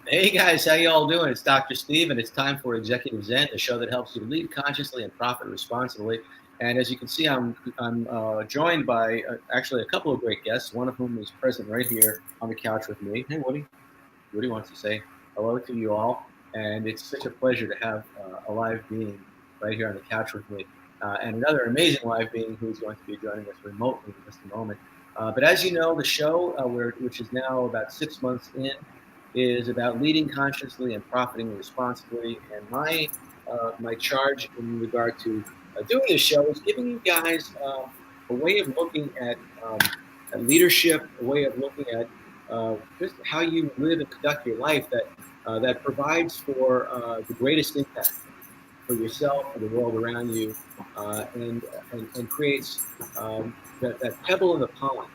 Hey guys, how you all doing? It's Dr. Steve, and it's time for Executive Zen, the show that helps you lead consciously and profit responsibly. And as you can see, I'm joined by actually a couple of great guests. One of whom is present right here on the couch with me. Hey, Woody. Woody wants to say hello to you all, and it's such a pleasure to have a live being right here on the couch with me, and another amazing live being who's going to be joining us remotely in just a moment. But as you know, the show, which is now about 6 months in, is about leading consciously and profiting responsibly. And my charge in regard to doing this show is giving you guys a way of looking at leadership, a way of looking at just how you live and conduct your life that provides for the greatest impact for yourself, for the world around you, and creates that pebble in the pond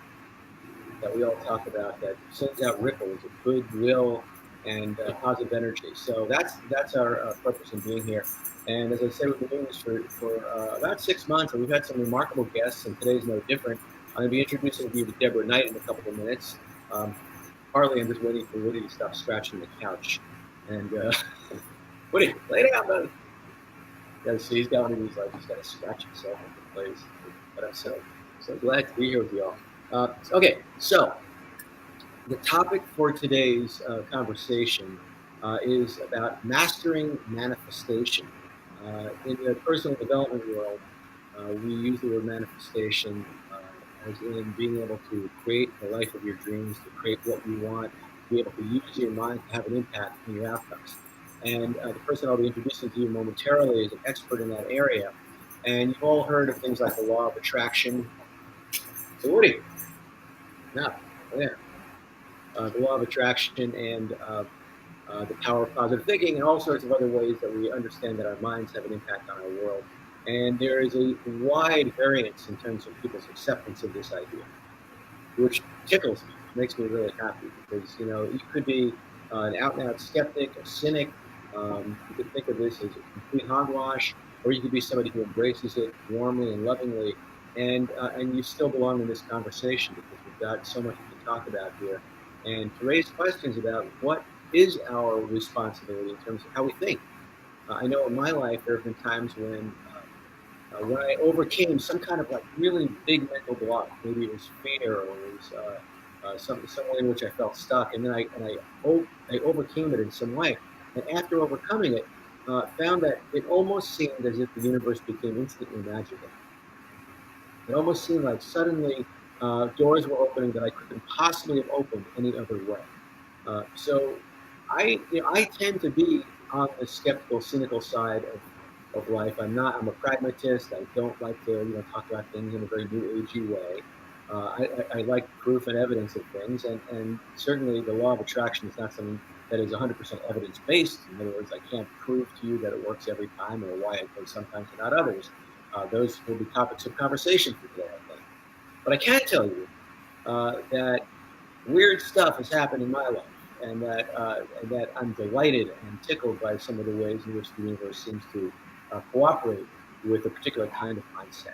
that we all talk about that sends out ripples of goodwill and positive energy. So that's our purpose in being here. And as I said, we've been doing this for about 6 months, and we've had some remarkable guests, and today's no different. I'm going to be introducing you to Deborah Knight in a couple of minutes. Partly, I'm just waiting for Woody to stop scratching the couch. And Woody, lay down, buddy. Yeah, see, he's got one of these, like, he's got to scratch himself into place. But I'm so glad to be here with you all. Okay, so the topic for today's conversation is about mastering manifestation. In the personal development world, we use the word manifestation as in being able to create the life of your dreams, to create what you want, to be able to use your mind to have an impact on your outcomes. And the person I'll be introducing to you momentarily is an expert in that area. And you've all heard of things like the law of attraction. So Woody, now, there. The law of attraction and the power of positive thinking, and all sorts of other ways that we understand that our minds have an impact on our world. And there is a wide variance in terms of people's acceptance of this idea, which tickles me, makes me really happy, because you could be an out-and-out skeptic, a cynic. You could think of this as a complete hogwash, or you could be somebody who embraces it warmly and lovingly, and you still belong in this conversation, because we've got so much to talk about here, and to raise questions about what is our responsibility in terms of how we think. I know in my life there have been times when I overcame some kind of like really big mental block. Maybe it was fear, or it was some way in which I felt stuck, and then I overcame it in some way. And after overcoming it, found that it almost seemed as if the universe became instantly magical. It almost seemed like suddenly doors were opening that I couldn't possibly have opened any other way. So I tend to be on the skeptical, cynical side of life. I'm a pragmatist. I don't like to talk about things in a very new agey way. I like proof and evidence of things, and certainly the law of attraction is not something that is 100% evidence based. In other words, I can't prove to you that it works every time, or why it goes sometimes and not others. Those will be topics of conversation for today, I think. But I can tell you that weird stuff has happened in my life, and that I'm delighted and tickled by some of the ways in which the universe seems to cooperate with a particular kind of mindset.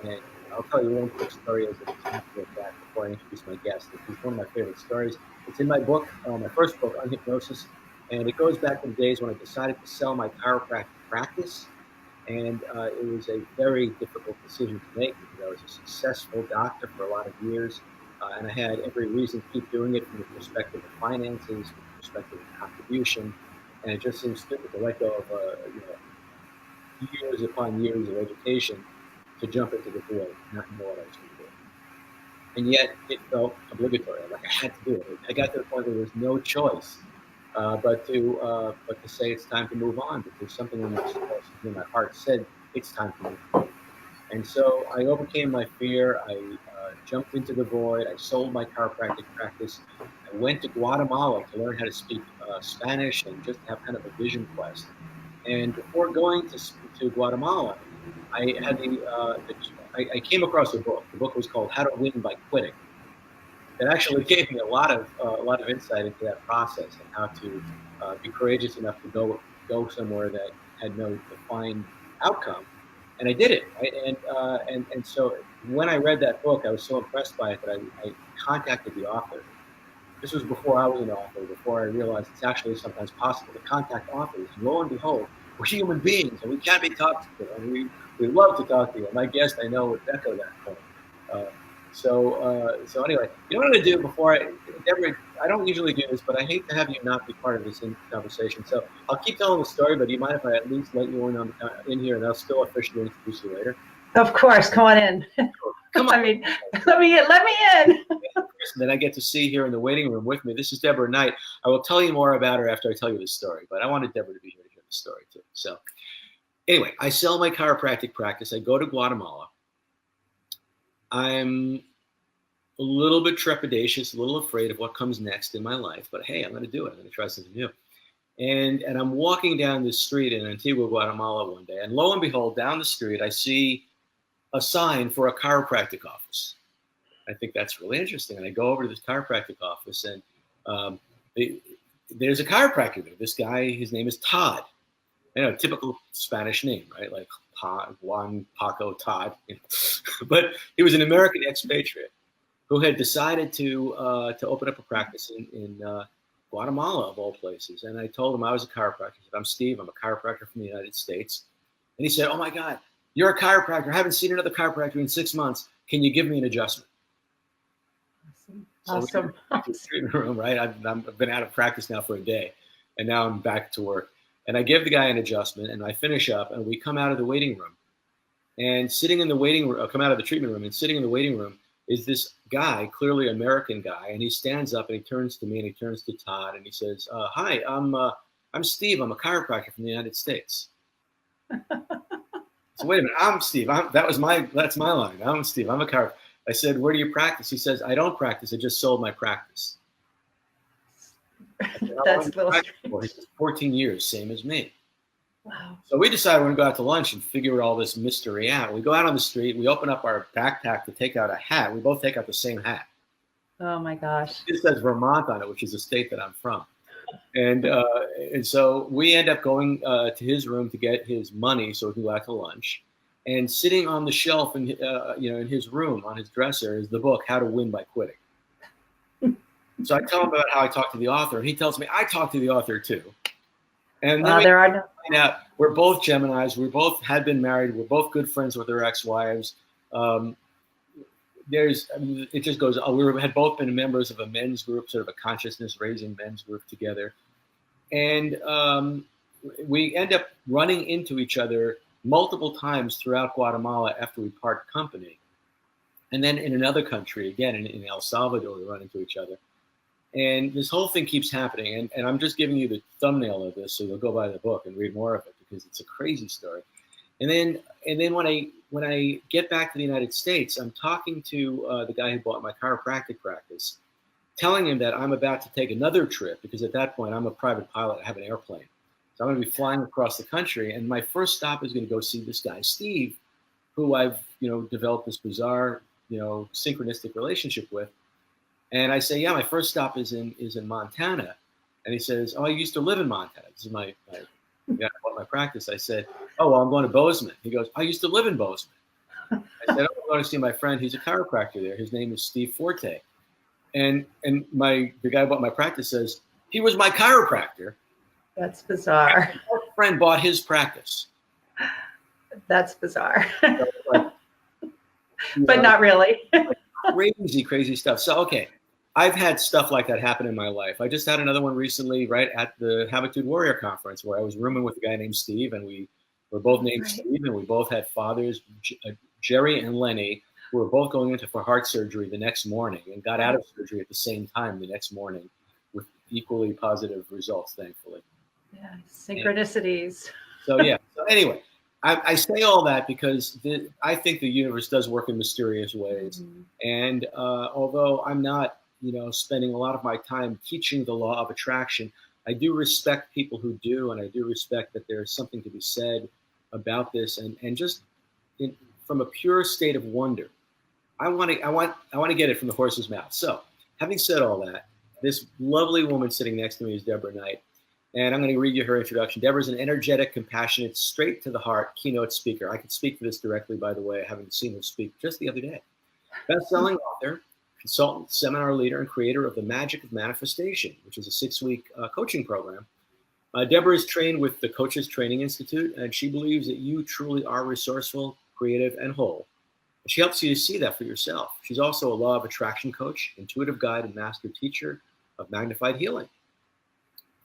And I'll tell you one quick story as an example of that before I introduce my guest. This is one of my favorite stories. It's in my book, my first book, on hypnosis, and it goes back to the days when I decided to sell my chiropractic practice. And it was a very difficult decision to make, because I was a successful doctor for a lot of years, and I had every reason to keep doing it from the perspective of finances, from the perspective of contribution, and it just seemed stupid to let go of years upon years of education to jump into the void, not know what I was going to do. And yet it felt obligatory, like I had to do it. I got to the point where there was no choice but to say it's time to move on, because something in my heart said it's time to move on. And so I overcame my fear. I jumped into the void. I sold my chiropractic practice. I went to Guatemala to learn how to speak Spanish and just have kind of a vision quest. And before going to Guatemala, I had I came across a book. The book was called How to Win by Quitting. It actually gave me a lot of insight into that process, and how to be courageous enough to go somewhere that had no defined outcome, and I did it, right? And so when I read that book, I was so impressed by it that I contacted the author, This was before I was an author, before I realized it's actually sometimes possible to contact authors. And lo and behold, we're human beings and we can't be talked to. And we love to talk to you. And my guest, I know, would echo that point. Uh, so anyway, you know what I'm going to do before Deborah, I don't usually do this, but I hate to have you not be part of this conversation. So I'll keep telling the story, but do you mind if I at least let you in here and I'll still officially introduce you later? Of course, come on in. Come on. I mean, let me in. That I get to see here in the waiting room with me. This is Deborah Knight. I will tell you more about her after I tell you the story, but I wanted Deborah to be here to hear the story too. So anyway, I sell my chiropractic practice. I go to Guatemala. I'm a little bit trepidatious, a little afraid of what comes next in my life, but hey, I'm going to do it. I'm going to try something new. And I'm walking down this street in Antigua, Guatemala one day, and lo and behold, down the street, I see a sign for a chiropractic office. I think that's really interesting. And I go over to this chiropractic office, and there's a chiropractor there. This guy, his name is Todd. You know, typical Spanish name, right? Like Juan, Paco, Todd. You know. But he was an American expatriate who had decided to open up a practice in Guatemala, of all places. And I told him I was a chiropractor. He said, I'm Steve. I'm a chiropractor from the United States. And he said, oh, my God, you're a chiropractor. I haven't seen another chiropractor in 6 months. Can you give me an adjustment? Awesome. So we in the room, right? I've been out of practice now for a day, and now I'm back to work. And I give the guy an adjustment, and I finish up, and we come out of the waiting room. And sitting in the waiting room, come out of the treatment room, and sitting in the waiting room is this guy, clearly American guy, and he stands up and he turns to me and he turns to Todd and he says, "Hi, I'm Steve. I'm a chiropractor from the United States." So wait a minute, I'm Steve. That's my line. I'm Steve. I'm a chiropractor. I said, where do you practice? He says, I don't practice. I just sold my practice. Said, that's a little strange. He says, 14 years, same as me. Wow. So we decided we're going to go out to lunch and figure all this mystery out. We go out on the street. We open up our backpack to take out a hat. We both take out the same hat. Oh, my gosh. It says Vermont on it, which is the state that I'm from. And so we end up going to his room to get his money so we can go out to lunch. And sitting on the shelf in his room on his dresser is the book How to Win by Quitting. So I tell him about how I talked to the author, and he tells me I talked to the author too. And then find out we're both Geminis. We both had been married. We're both good friends with our ex-wives. It just goes. We had both been members of a men's group, sort of a consciousness-raising men's group together, and we end up running into each other multiple times throughout Guatemala after we part company. And then in another country, again, in El Salvador, we run into each other. And this whole thing keeps happening. And I'm just giving you the thumbnail of this, so you'll go buy the book and read more of it because it's a crazy story. And then when I get back to the United States, I'm talking to the guy who bought my chiropractic practice, telling him that I'm about to take another trip because at that point, I'm a private pilot. I have an airplane. So I'm going to be flying across the country, and my first stop is going to go see this guy, Steve, who I've, developed this bizarre, synchronistic relationship with. And I say, yeah, my first stop is in Montana. And he says, oh, I used to live in Montana. This is my practice. I said, oh, well, I'm going to Bozeman. He goes, I used to live in Bozeman. I said, oh, I'm going to see my friend. He's a chiropractor there. His name is Steve Forte. And the guy who bought my practice says, he was my chiropractor. That's bizarre. My friend bought his practice. That's bizarre. But not really. Crazy stuff. So, okay, I've had stuff like that happen in my life. I just had another one recently, right at the Habitude Warrior Conference, where I was rooming with a guy named Steve, and we were both named Steve, and we both had fathers, Jerry and Lenny, who were both going for heart surgery the next morning and got out of surgery at the same time the next morning with equally positive results, thankfully. Yeah, synchronicities. So anyway, I say all that because I think the universe does work in mysterious ways. Mm-hmm. And although I'm not, spending a lot of my time teaching the law of attraction, I do respect people who do, and I do respect that there's something to be said about this. And just from a pure state of wonder, I want to get it from the horse's mouth. So, having said all that, this lovely woman sitting next to me is Deborah Knight. And I'm going to read you her introduction. Deborah's an energetic, compassionate, straight to the heart keynote speaker. I could speak to this directly, by the way, having seen her speak just the other day. Best-selling author. consultant, seminar leader, and creator of The Magic of Manifestation, which is a 6-week coaching program. Deborah is trained with the Coaches Training Institute, and she believes that you truly are resourceful, creative, and whole. She helps you to see that for yourself. She's also a law of attraction coach, intuitive guide, and master teacher of Magnified healing.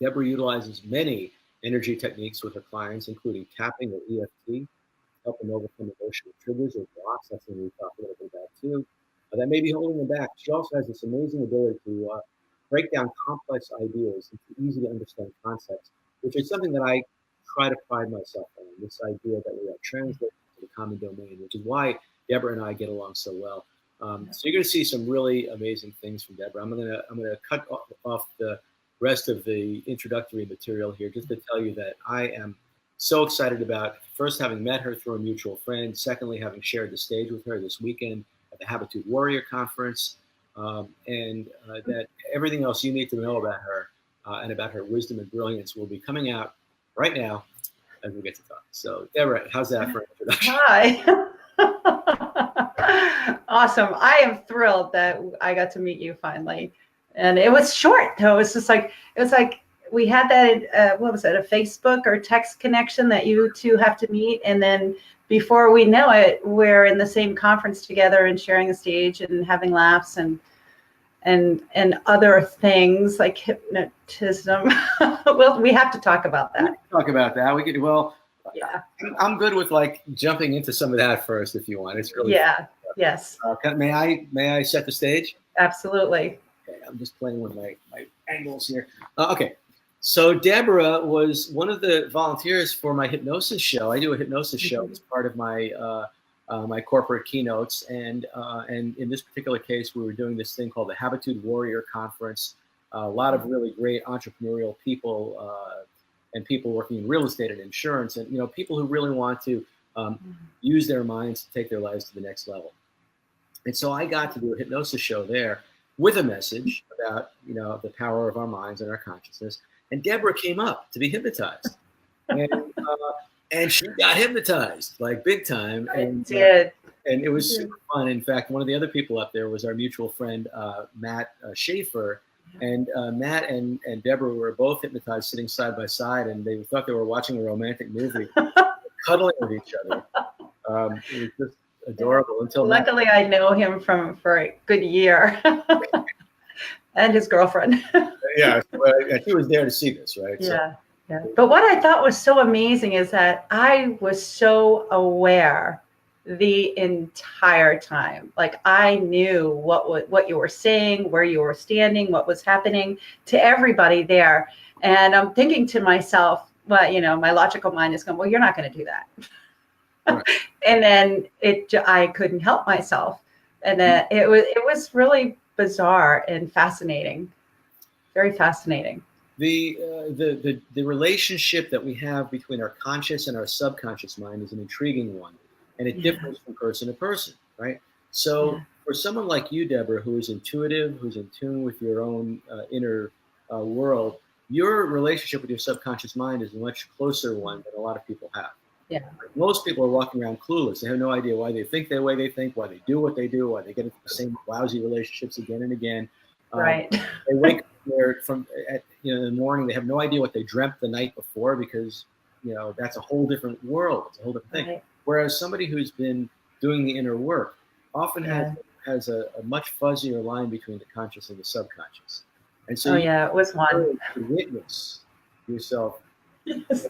Deborah utilizes many energy techniques with her clients, including tapping or EFT, helping overcome emotional triggers or blocks. That's something we talk a little bit about too. That may be holding them back. She also has this amazing ability to break down complex ideas into easy to understand concepts, which is something that I try to pride myself on, this idea that we are translating to the common domain, which is why Deborah and I get along so well. So you're going to see some really amazing things from Deborah. I'm gonna cut off the rest of the introductory material here just to tell you that I am so excited about, first, having met her through a mutual friend, secondly, having shared the stage with her this weekend at the Habitude Warrior Conference, and that everything else you need to know about her and about her wisdom and brilliance will be coming out right now as we get to talk. So, Deborah, how's that for an introduction? Hi. Awesome. I am thrilled that I got to meet you finally. And it was short, though. It was like we had that, what was it, a Facebook or text connection that you two have to meet. And then before we know it, we're in the same conference together and sharing a stage and having laughs and other things like hypnotism. Well, we have to talk about that. Talk about that. We could, well, yeah. I'm good with like jumping into some of that first if you want. It's really fun. Yes. May I set the stage? Absolutely. Okay, I'm just playing with my angles here. Okay. So Deborah was one of the volunteers for my hypnosis show. I do a hypnosis show as part of my my corporate keynotes, and in this particular case, we were doing this thing called the Habitude Warrior Conference. A lot of really great entrepreneurial people and people working in real estate and insurance, and people who really want to use their minds to take their lives to the next level. And so I got to do a hypnosis show there with a message about the power of our minds and our consciousness. And Deborah came up to be hypnotized, and she got hypnotized like big time. And did. And it was super fun. In fact, one of the other people up there was our mutual friend Matt Schaefer, and Matt and Deborah were both hypnotized, sitting side by side, and they thought they were watching a romantic movie, cuddling with each other. It was just adorable. Until luckily, I know him for a good year, and his girlfriend. Yeah, he was there to see this, right? Yeah, yeah. But what I thought was so amazing is that I was so aware the entire time. Like I knew what you were saying, where you were standing, what was happening to everybody there. And I'm thinking to myself, well, my logical mind is going, well, you're not going to do that. Right. And then I couldn't help myself. And then it was really bizarre and fascinating. Very fascinating. The relationship that we have between our conscious and our subconscious mind is an intriguing one, and it differs from person to person, right? So for someone like you, Deborah, who is intuitive, who's in tune with your own inner world, your relationship with your subconscious mind is a much closer one than a lot of people have. Yeah. Most people are walking around clueless. They have no idea why they think the way they think, why they do what they do, why they get into the same lousy relationships again and again. Right. They wake up there in the morning. They have no idea what they dreamt the night before because that's a whole different world. It's a whole different thing. Right. Whereas somebody who's been doing the inner work often has a much fuzzier line between the conscious and the subconscious. And so it was one to witness yourself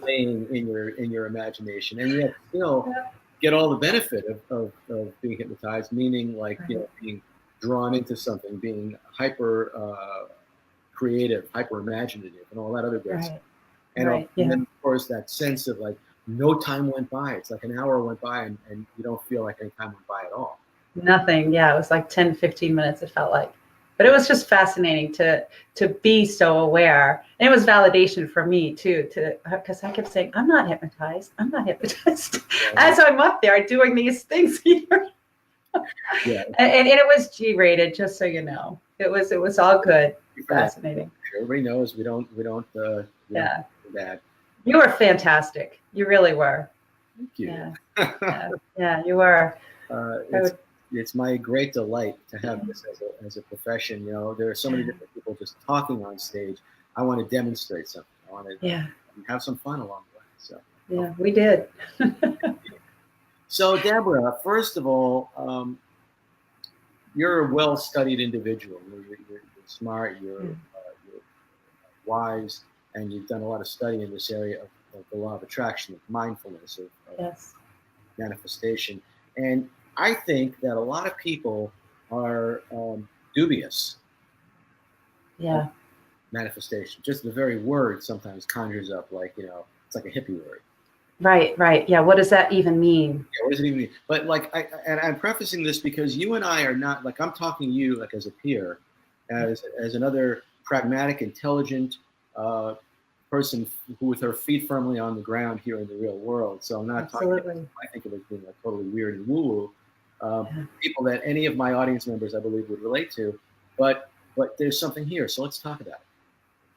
playing in your imagination, and yet still get all the benefit of being hypnotized, meaning like being drawn into something, being hyper creative, hyper imaginative, and all that other great stuff. And then of course that sense of like no time went by. It's like an hour went by and you don't feel like any time went by at all. Nothing. Yeah, it was like 10, 15 minutes, it felt like. But it was just fascinating to be so aware. And it was validation for me too, because I kept saying, I'm not hypnotized. I'm not hypnotized. As I'm up there doing these things here. And it was G-rated, just so you know. It was all good. Fascinating. Everybody knows we don't do that. You were fantastic. You really were. Thank you. Yeah, you were. it's my great delight to have this as a profession. You know, there are so many different people just talking on stage. I want to demonstrate something. I want to have some fun along the way. So yeah, we did. So Deborah, first of all, you're a well-studied individual. You're smart. You're wise, and you've done a lot of study in this area of the law of attraction, of mindfulness, of manifestation. And I think that a lot of people are dubious. Yeah. Manifestation. Just the very word sometimes conjures up like, you know, it's like a hippie word. Right, right. Yeah. What does that even mean? Yeah, what does it even mean? But like, I'm prefacing this because you and I are not, like, I'm talking to you like as a peer, as another pragmatic, intelligent person who with her feet firmly on the ground here in the real world. So I'm not talking, I think of it as being like totally weird and woo-woo. People that any of my audience members, I believe, would relate to. But there's something here. So let's talk about it.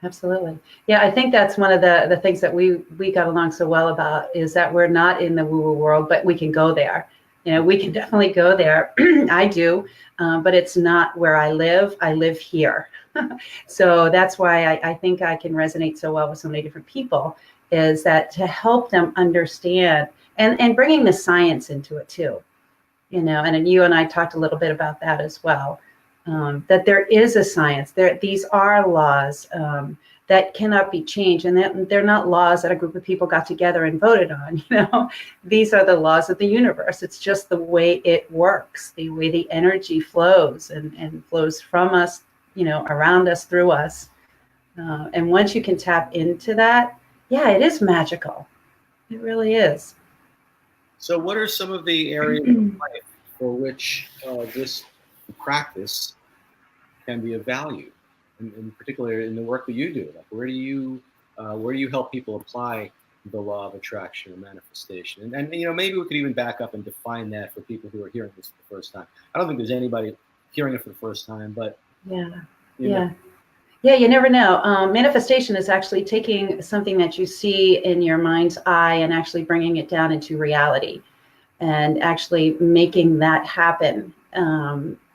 Absolutely. Yeah, I think that's one of the things that we got along so well about is that we're not in the woo-woo world, but we can go there. You know, we can definitely go there. I do, but it's not where I live. I live here. So that's why I think I can resonate so well with so many different people, is that to help them understand and bringing the science into it too. You know, and then you and I talked a little bit about that as well. That there is a science. These are laws that cannot be changed, and that they're not laws that a group of people got together and voted on. You know, these are the laws of the universe. It's just the way it works, the way the energy flows and flows from us, you know, around us, through us. And once you can tap into that, yeah, it is magical. It really is. So, what are some of the areas of life for which this practice can be of value, in particular in the work that you do? Like, where do you help people apply the law of attraction or manifestation? And you know, maybe we could even back up and define that for people who are hearing this for the first time. I don't think there's anybody hearing it for the first time, but you never know. Manifestation is actually taking something that you see in your mind's eye and actually bringing it down into reality, and actually making that happen.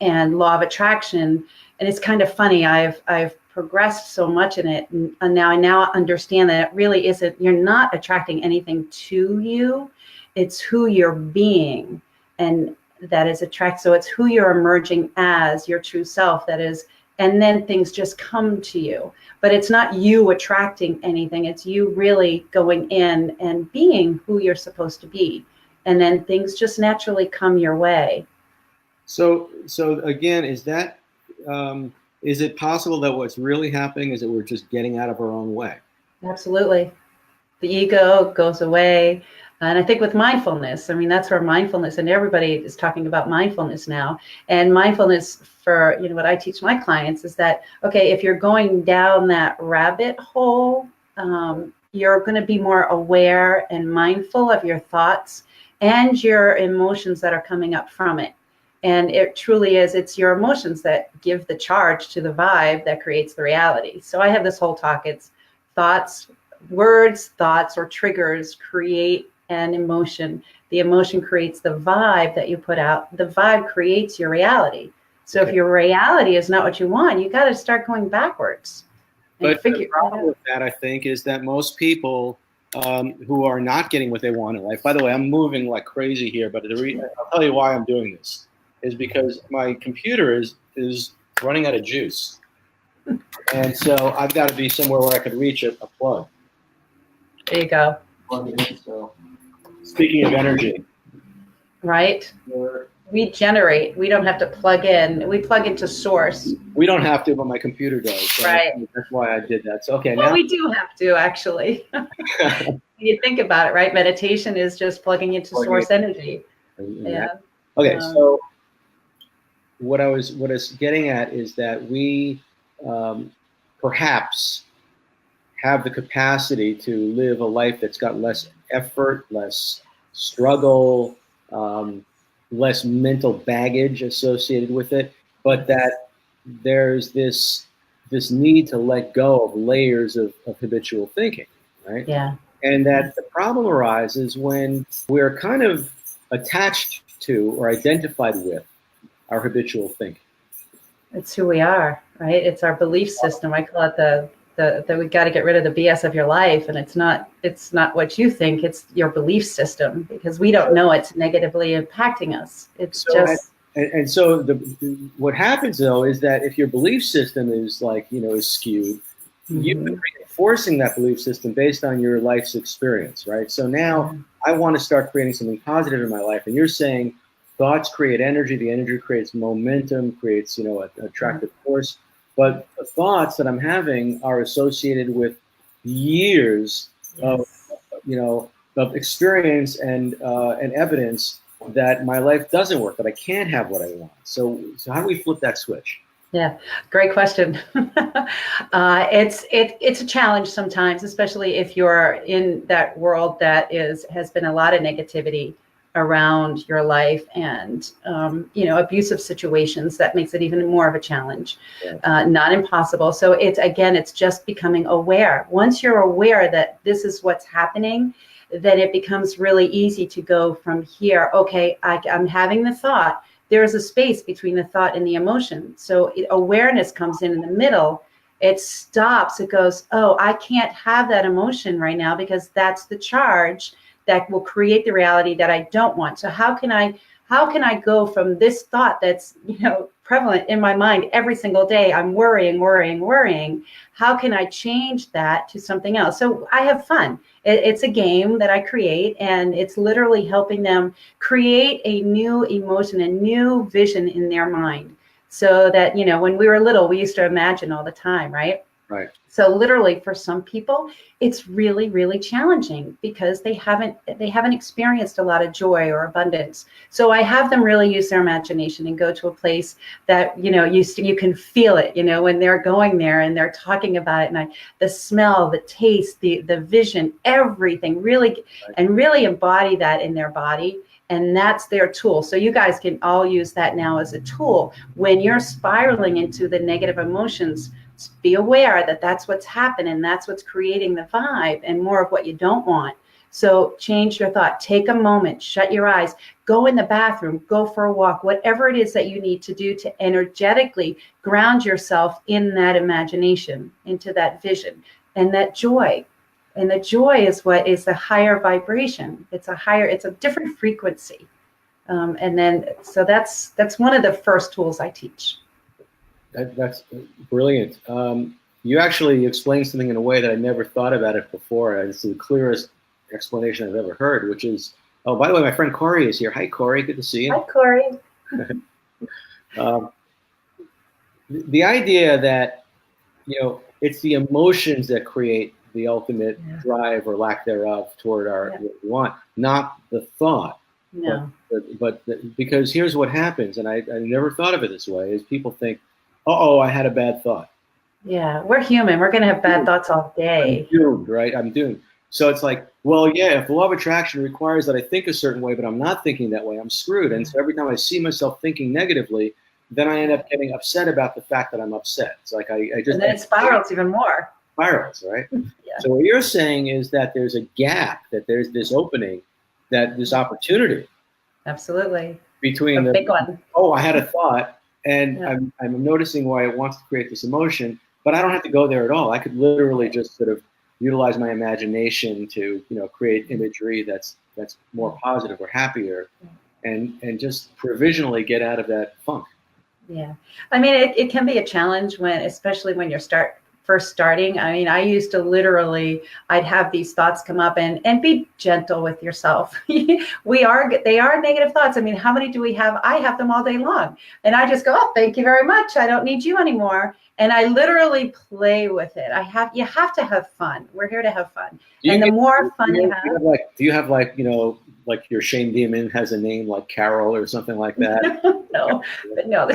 And law of attraction, and it's kind of funny. I've progressed so much in it, and now I understand that it really isn't. You're not attracting anything to you; it's who you're being, and that is attract. So it's who you're emerging as, your true self. That is, and then things just come to you. But it's not you attracting anything. It's you really going in and being who you're supposed to be, and then things just naturally come your way. So again, is it possible that what's really happening is that we're just getting out of our own way? Absolutely. The ego goes away. And I think with mindfulness, I mean, that's where mindfulness, and everybody is talking about mindfulness now. And mindfulness, for, you know, what I teach my clients is that, okay, if you're going down that rabbit hole, you're going to be more aware and mindful of your thoughts and your emotions that are coming up from it. And it truly is, it's your emotions that give the charge to the vibe that creates the reality. So I have this whole talk, it's thoughts, words, thoughts, or triggers create an emotion. The emotion creates the vibe that you put out. The vibe creates your reality. So if your reality is not what you want, you got to start going backwards. But the problem with that, I think, is that most people who are not getting what they want in life, by the way, I'm moving like crazy here, but I'll tell you why I'm doing this. Is because my computer is running out of juice. And so I've got to be somewhere where I could reach a plug. There you go. Plug it in. So, speaking of energy. Right? We generate. We don't have to plug in. We plug into source. We don't have to, but my computer does. So right. That's why I did that. So, okay. Well, we do have to, actually. You think about it, right? Meditation is just plugging into source energy. Yeah. Okay, so what I was getting at is that we perhaps have the capacity to live a life that's got less effort, less struggle, less mental baggage associated with it, but that there's this need to let go of layers of habitual thinking, right? Yeah. And that the problem arises when we're kind of attached to or identified with our habitual thinking. It's who we are, right? It's our belief system. I call it the we got to get rid of the BS of your life, and it's not what you think, it's your belief system, because we don't know it's negatively impacting us. It's So, just so what happens though is that if your belief system is like, is skewed, you've been reinforcing that belief system based on your life's experience, right? So now I want to start creating something positive in my life, and you're saying thoughts create energy, the energy creates momentum, creates, an attractive force. But the thoughts that I'm having are associated with years of, of experience and evidence that my life doesn't work, that I can't have what I want. So how do we flip that switch? Yeah, great question. It's a challenge sometimes, especially if you're in that world that has been a lot of negativity around your life, and abusive situations. That makes it even more of a challenge. Not impossible. So it's just becoming aware. Once you're aware that this is what's happening, then it becomes really easy to go from here. Okay, I'm having the thought. There's a space between the thought and the emotion. So awareness comes in the middle. It stops. It goes, oh, I can't have that emotion right now because that's the charge that will create the reality that I don't want. So how can I go from this thought that's, prevalent in my mind every single day? I'm worrying. How can I change that to something else? So I have fun. It's a game that I create, and it's literally helping them create a new emotion, a new vision in their mind. So that, when we were little, we used to imagine all the time, right? Right. So literally for some people, it's really, really challenging because they haven't experienced a lot of joy or abundance. So I have them really use their imagination and go to a place that, you can feel it, when they're going there and they're talking about it, and the smell, the taste, the vision, everything really, and really embody that in their body. And that's their tool. So you guys can all use that now as a tool. When you're spiraling into the negative emotions, be aware that that's what's happening. That's what's creating the vibe and more of what you don't want. So change your thought. Take a moment, shut your eyes, go in the bathroom, go for a walk, whatever it is that you need to do to energetically ground yourself in that imagination, into that vision and that joy. And the joy is what is the higher vibration. It's a different frequency. So that's one of the first tools I teach. That's brilliant. You actually explained something in a way that I never thought about it before. It's the clearest explanation I've ever heard, which is, oh, by the way, my friend Corey is here. Hi, Corey. Good to see you. Hi, Corey. The idea that, it's the emotions that create the ultimate drive or lack thereof toward what we want, not the thought. No. But because here's what happens, and I never thought of it this way, is people think, I had a bad thought. Yeah, we're human. We're going to have bad thoughts all day. I'm doomed, right? I'm doomed. So it's like, well, yeah, if the law of attraction requires that I think a certain way, but I'm not thinking that way, I'm screwed. And so every time I see myself thinking negatively, then I end up getting upset about the fact that I'm upset. It's like I just... And then it spirals even more. Spirals, right? Yeah. So what you're saying is that there's a gap, that there's this opening, that this opportunity. Absolutely. Between a big one. Oh, I had a thought, and I'm noticing why it wants to create this emotion, but I don't have to go there at all. I could literally just sort of utilize my imagination to, create imagery that's more positive or happier, and just provisionally get out of that funk. Yeah, I mean, it can be a challenge especially when you're first starting. I mean, I used to literally, I'd have these thoughts come up, and be gentle with yourself. They are negative thoughts. I mean, how many do we have? I have them all day long, and I just go, oh, thank you very much. I don't need you anymore. And I literally play with it. You have to have fun. We're here to have fun. And the more fun you have. Do you have like your shame demon has a name like Carol or something like that? No, but no.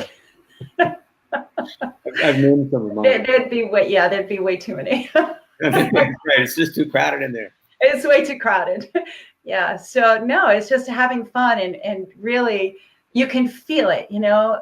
I've named some of mine. There'd be way too many. Right, it's just too crowded in there. It's way too crowded. Yeah. So no, it's just having fun, and really you can feel it,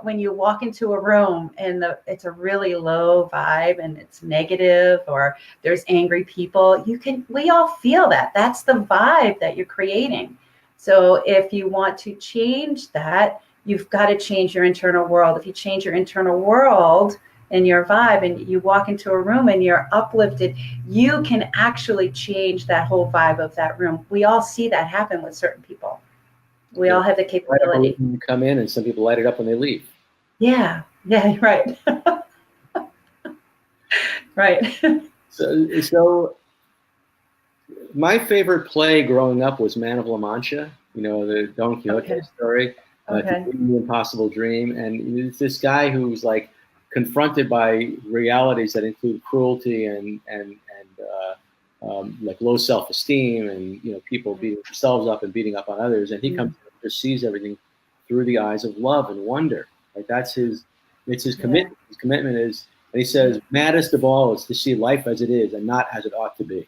when you walk into a room and it's a really low vibe and it's negative, or there's angry people, we all feel that. That's the vibe that you're creating. So if you want to change that, you've got to change your internal world. If you change your internal world and your vibe, and you walk into a room and you're uplifted, you can actually change that whole vibe of that room. We all see that happen with certain people. We all have the capability. You come in, and some people light it up when they leave. Yeah, right. Right. So my favorite play growing up was Man of La Mancha, the Don Quixote story, To Dream the Impossible Dream. And it's this guy who's like confronted by realities that include cruelty and like low self-esteem and, people beating themselves up and beating up on others. And he comes and just sees everything through the eyes of love and wonder. Like it's his commitment. His commitment is, and he says, maddest of all is to see life as it is and not as it ought to be.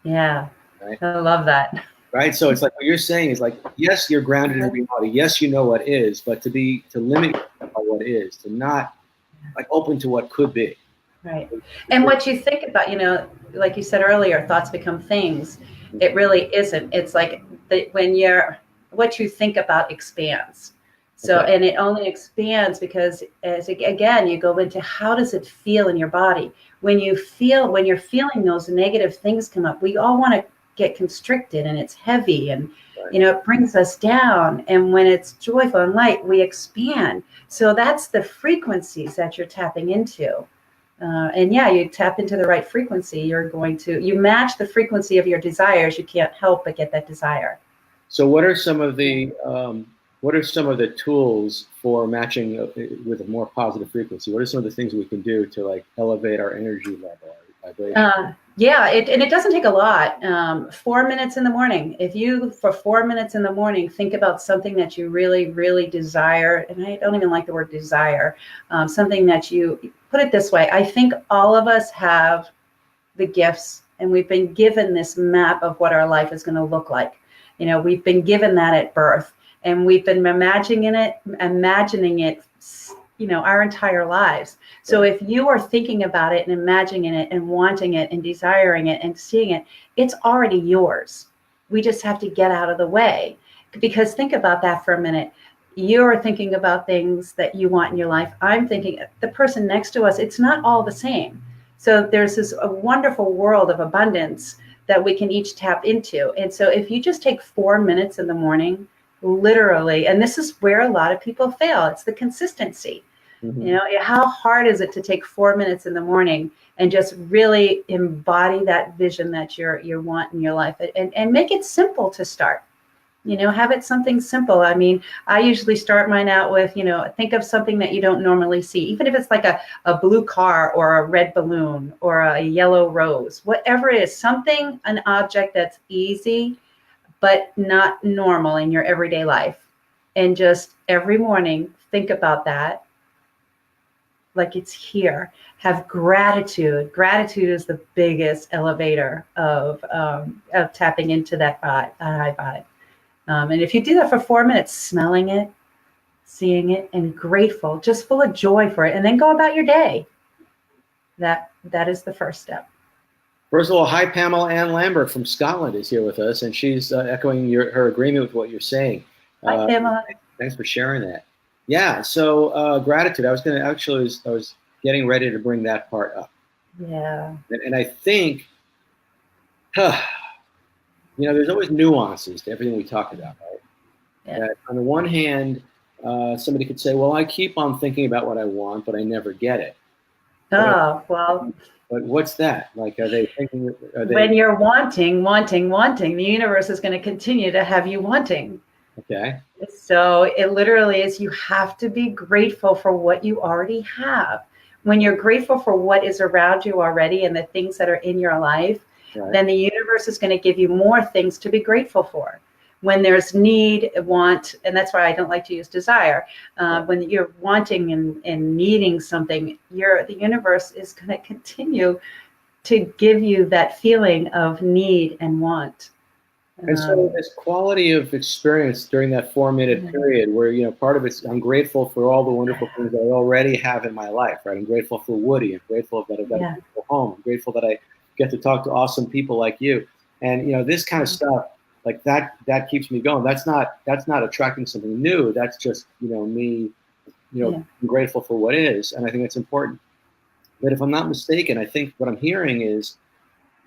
Yeah, right? I love that. Right, so it's like what you're saying is like, yes, you're grounded in reality. Yes, you know what is, but to limit yourself by what is, to not like open to what could be. Right, and what you think about, like you said earlier, thoughts become things. It really isn't. It's like what you think about expands. So, and it only expands because again, you go into how does it feel in your body? When you're feeling those negative things come up, we all want to get constricted and it's heavy and, it brings us down. And when it's joyful and light, we expand. So that's the frequencies that you're tapping into. And you tap into the right frequency, you match the frequency of your desires. You can't help but get that desire. So what are some of the tools for matching with a more positive frequency? What are some of the things we can do to like elevate our energy level, our vibration? It doesn't take a lot. 4 minutes in the morning. If you, for 4 minutes in the morning, think about something that you really, really desire, and I don't even like the word desire, something that you, put it this way, I think all of us have the gifts, and we've been given this map of what our life is going to look like. We've been given that at birth. And we've been imagining it, our entire lives. So if you are thinking about it and imagining it and wanting it and desiring it and seeing it, it's already yours. We just have to get out of the way. Because think about that for a minute. You're thinking about things that you want in your life. I'm thinking the person next to us, it's not all the same. So there's a wonderful world of abundance that we can each tap into. And so if you just take 4 minutes in the morning, literally, and this is where a lot of people fail, it's the consistency. How hard is it to take 4 minutes in the morning and just really embody that vision that you want in your life, and make it simple to start. Have it something simple. I mean, I usually start mine out with, think of something that you don't normally see, even if it's like a blue car or a red balloon or a yellow rose, whatever it is, an object that's easy but not normal in your everyday life. And just every morning, think about that like it's here. Have gratitude. Gratitude is the biggest elevator of tapping into that high vibe. And if you do that for 4 minutes, smelling it, seeing it, and grateful, just full of joy for it, and then go about your day. That is the first step. First of all, hi, Pamela Ann Lambert from Scotland is here with us, and she's echoing her agreement with what you're saying. Hi, Pamela. Thanks for sharing that. Yeah, so gratitude. I was getting ready to bring that part up. Yeah. And I think, there's always nuances to everything we talk about, right? Yeah. On the one hand, somebody could say, well, I keep on thinking about what I want, but I never get it. Oh, well. But what's that? Like, When you're wanting, the universe is going to continue to have you wanting. Okay. So it literally is, you have to be grateful for what you already have. When you're grateful for what is around you already and the things that are in your life, then the universe is going to give you more things to be grateful for. When there's need, want, and that's why I don't like to use desire. When you're wanting and needing something, the universe is going to continue to give you that feeling of need and want. And so this quality of experience during that 4 minute period where, part of it's, I'm grateful for all the wonderful things that I already have in my life, right? I'm grateful for Woody. I'm grateful that I've got a beautiful home. I'm grateful that I get to talk to awesome people like you. And, this kind of stuff, like that keeps me going. That's not attracting something new. That's just, me, being grateful for what is. And I think that's important. But if I'm not mistaken, I think what I'm hearing is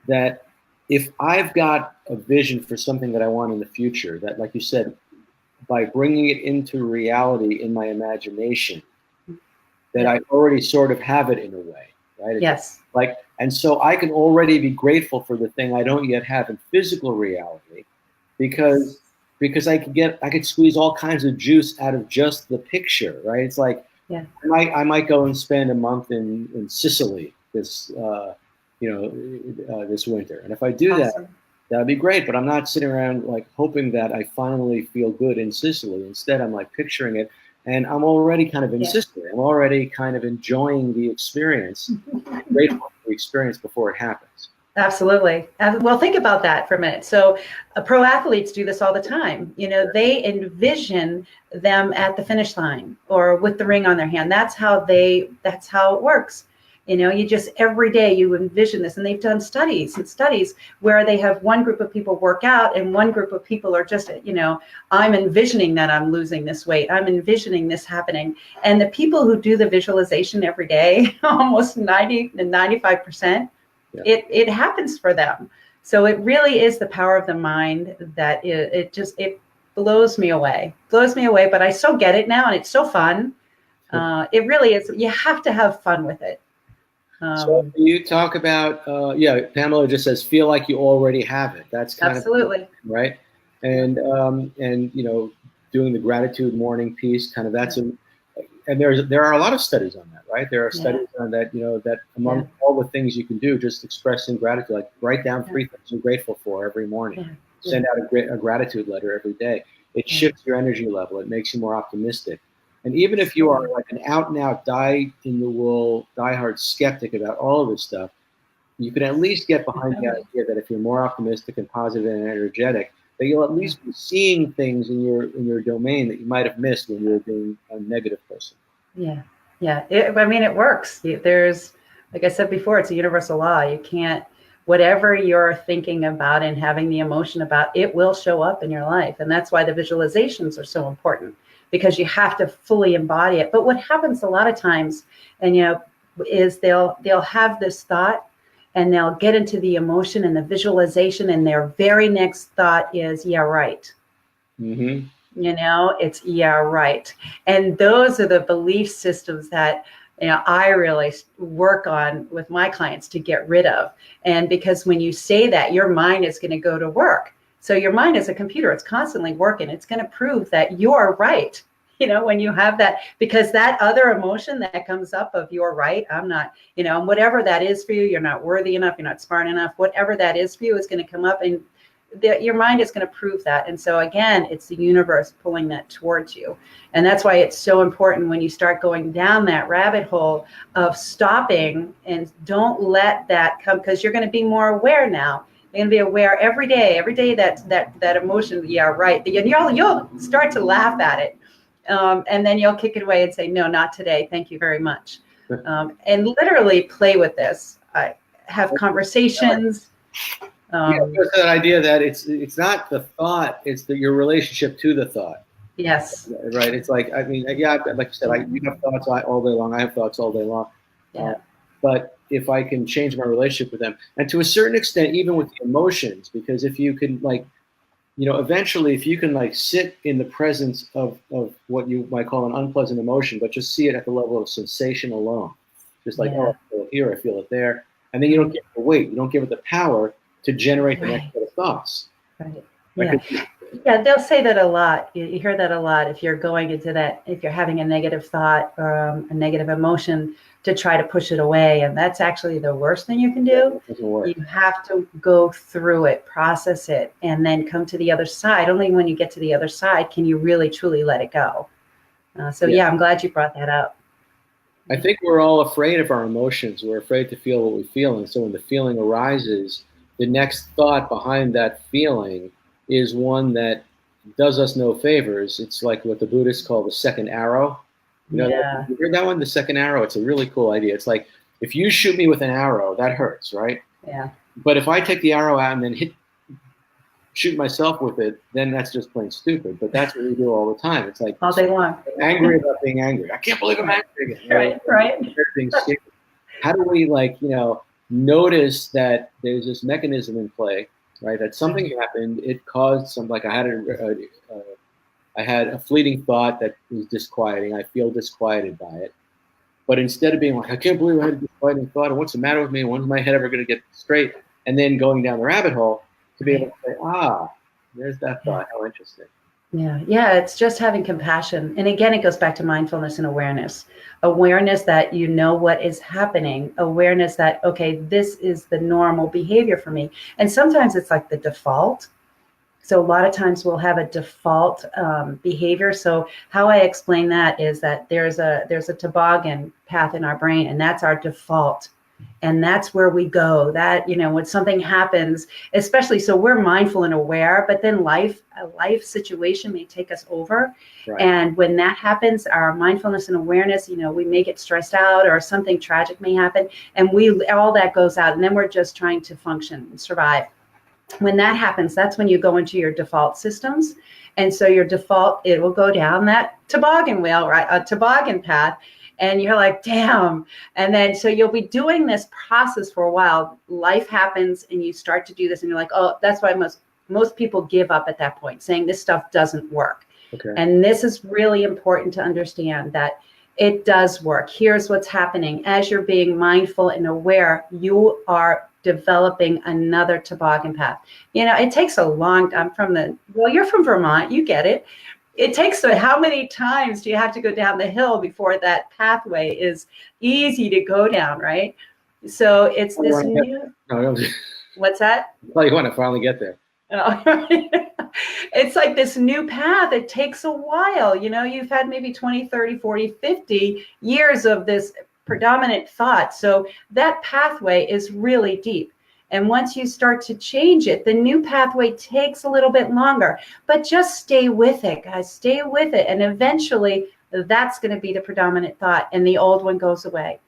that if I've got a vision for something that I want in the future, that, like you said, by bringing it into reality in my imagination, that I already sort of have it in a way, right? Yes. And so I can already be grateful for the thing I don't yet have in physical reality, because I could squeeze all kinds of juice out of just the picture, right? It's like, I might go and spend a month in Sicily this this winter, and if I do that'd be great. But I'm not sitting around like hoping that I finally feel good in Sicily. Instead, I'm like picturing it, and I'm already kind of in Sicily. I'm already kind of enjoying the experience, grateful for the experience before it happens. Absolutely. Well, think about that for a minute. So pro athletes do this all the time. They envision them at the finish line or with the ring on their hand. That's how it works. You just every day you envision this, and they've done studies where they have one group of people work out and one group of people are just, I'm envisioning that I'm losing this weight. I'm envisioning this happening. And the people who do the visualization every day, almost 90 to 95%, it happens for them. So it really is the power of the mind that it blows me away, but I so get it now, and it's so fun. It really is. You have to have fun with it. So you talk about, Pamela just says, feel like you already have it. That's kind absolutely of right. And doing the gratitude morning piece, kind of and there are a lot of studies on that, right? There are studies on that, that among all the things you can do, just expressing gratitude, like write down 3 things you're grateful for every morning. Send out a gratitude letter every day. It shifts your energy level. It makes you more optimistic. And even if you are like an out and out diehard skeptic about all of this stuff, you can at least get behind the idea that if you're more optimistic and positive and energetic, that you'll at least be seeing things in your domain that you might have missed when you were being a negative person. Yeah. It works. There's, like I said before, it's a universal law. You can't, whatever you're thinking about and having the emotion about, it will show up in your life. And that's why the visualizations are so important, because you have to fully embody it. But what happens a lot of times, is they'll have this thought, and they'll get into the emotion and the visualization, and their very next thought is, yeah, right. Mm-hmm. It's yeah, right. And those are the belief systems that I really work on with my clients to get rid of. And because when you say that, your mind is going to go to work. So your mind is a computer. It's constantly working. It's going to prove that you're right. When you have that, because that other emotion that comes up of you're right, I'm not, whatever that is for you, you're not worthy enough, you're not smart enough, whatever that is for you is going to come up, and your mind is going to prove that. And so again, it's the universe pulling that towards you. And that's why it's so important when you start going down that rabbit hole of stopping, and don't let that come, because you're going to be more aware now. You're going to be aware every day that emotion, yeah, right. And you'll start to laugh at it. And then you'll kick it away and say, no, not today. Thank you very much. And literally play with this. Have conversations. There's that idea that it's not the thought, it's your relationship to the thought. Yes. Right. It's like, like you said, you have thoughts all day long. I have thoughts all day long. But if I can change my relationship with them, and to a certain extent, even with the emotions, because if you can eventually, if you can sit in the presence of what you might call an unpleasant emotion, but just see it at the level of sensation alone, just like, oh, I feel it here, I feel it there. And then you don't give it the weight, you don't give it the power to generate the next set of thoughts. Right. Yeah, they'll say that a lot. You hear that a lot if you're going into that, if you're having a negative thought or a negative emotion, to try to push it away. And that's actually the worst thing you can do. You have to go through it, process it, and then come to the other side. Only when you get to the other side can you really, truly let it go. I'm glad you brought that up. I think we're all afraid of our emotions. We're afraid to feel what we feel. And so when the feeling arises, the next thought behind that feeling is one that does us no favors. It's like what the Buddhists call the second arrow. You heard that one? The second arrow. It's a really cool idea. It's like, if you shoot me with an arrow, that hurts, right? Yeah. But if I take the arrow out and then shoot myself with it, then that's just plain stupid. But that's what we do all the time. It's like all day long. I'm angry about being angry. I can't believe I'm angry again. Right. How do we notice that there's this mechanism in play, right? That something happened. It caused some, like I had a fleeting thought that was disquieting. I feel disquieted by it. But instead of being like, I can't believe I had a disquieting thought, and what's the matter with me? When's my head ever going to get straight? And then going down the rabbit hole to be able to say, there's that thought. How interesting. Yeah, it's just having compassion. And again, it goes back to mindfulness and awareness. Awareness that you know what is happening. Awareness that, okay, this is the normal behavior for me. And sometimes it's like the default. So a lot of times we'll have a default behavior. So how I explain that is that there's a toboggan path in our brain, and that's our default. And that's where we go. That, when something happens, especially, so we're mindful and aware, but then a life situation may take us over. Right. And when that happens, our mindfulness and awareness, we may get stressed out, or something tragic may happen, and all that goes out, and then we're just trying to function and survive. When that happens, that's when you go into your default systems. And so your default, it will go down that toboggan wheel, right? A toboggan path. And you're like, damn. And then, so you'll be doing this process for a while. Life happens and you start to do this and you're like, oh, that's why most people give up at that point, saying this stuff doesn't work. Okay. And this is really important to understand, that it does work. Here's what's happening. As you're being mindful and aware, you are developing another toboggan path. It takes a long time. You're from Vermont, you get it. It takes, how many times do you have to go down the hill before that pathway is easy to go down, right? So it's this new. What's that? Well, you want to finally get there. Oh, it's like this new path. It takes a while. You've had maybe 20, 30, 40, 50 years of this predominant thought. So that pathway is really deep. And once you start to change it, the new pathway takes a little bit longer, but just stay with it, guys, stay with it. And eventually that's going to be the predominant thought, and the old one goes away.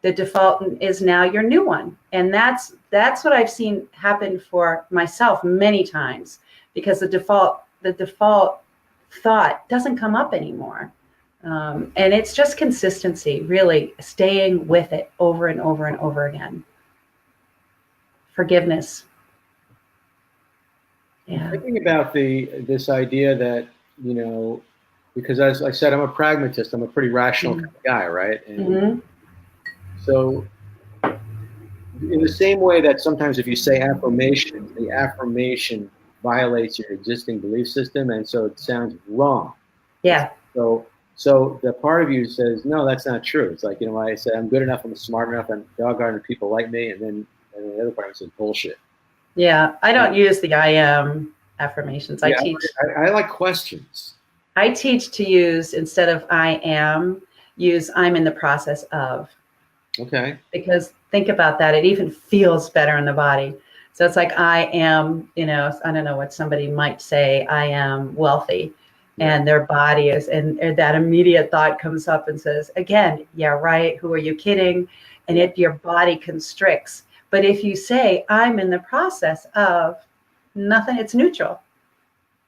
The default is now your new one. And that's what I've seen happen for myself many times, because the default thought doesn't come up anymore. And it's just consistency, really staying with it over and over and over again. Forgiveness. Yeah. Thinking about this idea that, because as I said, I'm a pragmatist, I'm a pretty rational kind of guy, right? And so in the same way that sometimes if you say affirmation, the affirmation violates your existing belief system, and so it sounds wrong. Yeah. So the part of you says, no, that's not true. It's like, I say I'm good enough, I'm smart enough, and doggone it, people like me, and then the other part says bullshit. Yeah, I don't use the I am affirmations. I like questions. I teach to use, instead of I am, use I'm in the process of. Okay. Because think about that. It even feels better in the body. So it's like I am, I don't know what somebody might say, I am wealthy. And their body is, and that immediate thought comes up and says, again, yeah, right. Who are you kidding? And your body constricts. But if you say, I'm in the process of nothing, it's neutral.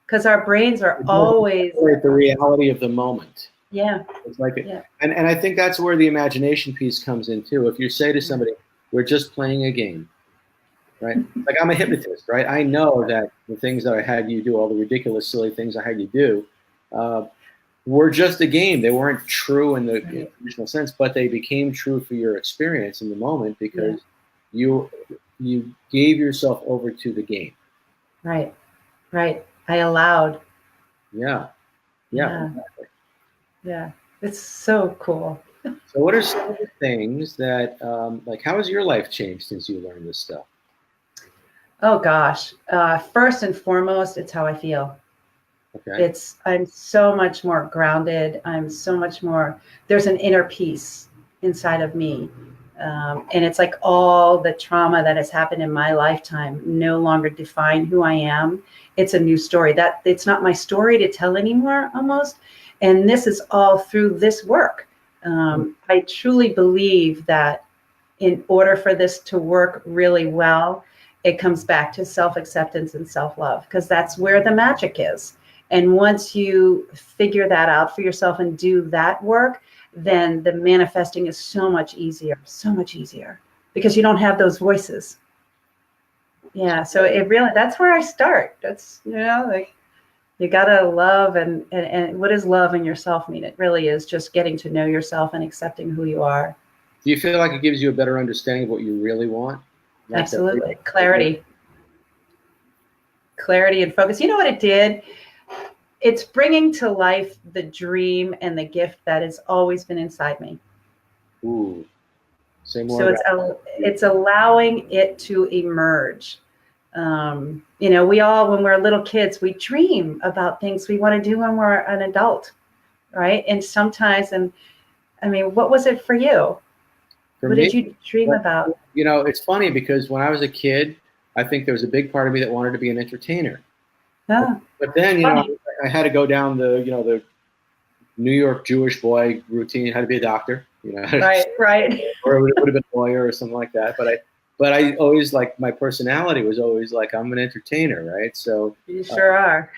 Because our brains are always the reality of the moment. Yeah. It's like and I think that's where the imagination piece comes in too. If you say to somebody, we're just playing a game, right? Like I'm a hypnotist, right? I know that the things that I had you do, all the ridiculous, silly things I had you do, were just a game. They weren't true in the traditional sense, but they became true for your experience in the moment because you gave yourself over to the game. Right. I allowed. Yeah. Exactly. Yeah. It's so cool. So what are some of the things that, how has your life changed since you learned this stuff? Oh gosh. First and foremost, it's how I feel. Okay. I'm so much more grounded. There's an inner peace inside of me. And it's like all the trauma that has happened in my lifetime no longer define who I am. It's a new story. That it's not my story to tell anymore, almost. And this is all through this work. I truly believe that in order for this to work really well, it comes back to self-acceptance and self-love, because that's where the magic is. And once you figure that out for yourself and do that work, then the manifesting is so much easier, because you don't have those voices. Yeah. So it really, that's where I start. That's, like, you got to love. And what does love in yourself mean? It really is just getting to know yourself and accepting who you are. Do you feel like it gives you a better understanding of what you really want? Like Absolutely. Clarity and focus. You know what it did? It's bringing to life the dream and the gift that has always been inside me. Ooh. Say more. So it's allowing it to emerge. We all, when we're little kids, we dream about things we want to do when we're an adult, right? And sometimes, what was it for you? What did you dream about? It's funny because when I was a kid, I think there was a big part of me that wanted to be an entertainer. Oh, but then, I had to go down the New York Jewish boy routine, had to be a doctor, Right. Or it would have been a lawyer or something like that. But I always, like, my personality was always like, I'm an entertainer, right? So you sure are.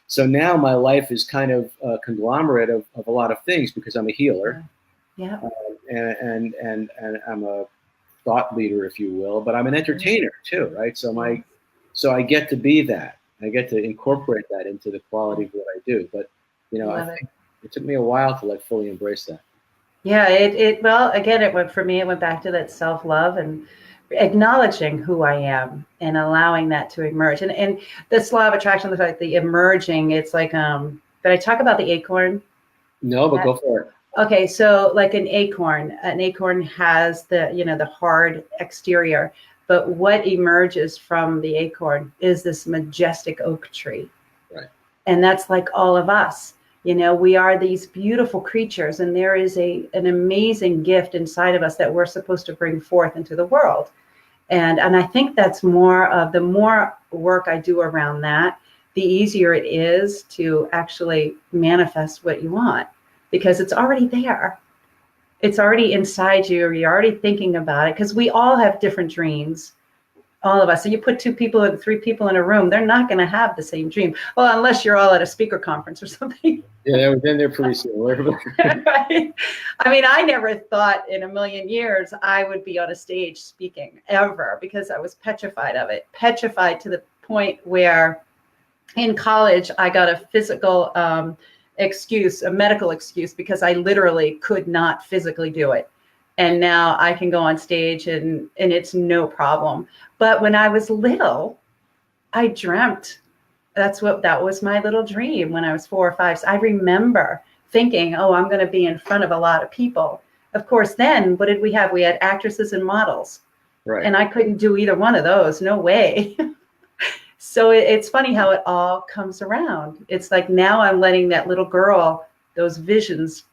So now my life is kind of a conglomerate of a lot of things, because I'm a healer. Yeah. And I'm a thought leader, if you will, but I'm an entertainer too, right? So I get to be that. I get to incorporate that into the quality of what I do. But I think it took me a while to fully embrace that. Yeah, well, again, it went back to that self-love and acknowledging who I am and allowing that to emerge. And this law of attraction, the emerging, it's like, did I talk about the acorn? No, but go for it. Okay, so like an acorn has the hard exterior, but what emerges from the acorn is this majestic oak tree. Right. And that's like all of us. We are these beautiful creatures, and there is an amazing gift inside of us that we're supposed to bring forth into the world. And I think that's more of the more work I do around that, the easier it is to actually manifest what you want, because it's already there. It's already inside you, or you're already thinking about it, because we all have different dreams. All of us. So you put 3 people in a room, they're not going to have the same dream. Well, unless you're all at a speaker conference or something. Yeah, then they're pretty similar. Right? I never thought in a million years I would be on a stage speaking ever, because I was petrified of it. Petrified to the point where in college I got a physical excuse, a medical excuse, because I literally could not physically do it. And now I can go on stage and it's no problem. But when I was little, I dreamt. That was my little dream when I was 4 or 5. So I remember thinking, oh, I'm going to be in front of a lot of people. Of course, then what did we have? We had actresses and models. Right. And I couldn't do either one of those. No way. So it's funny how it all comes around. It's like now I'm letting that little girl, those visions,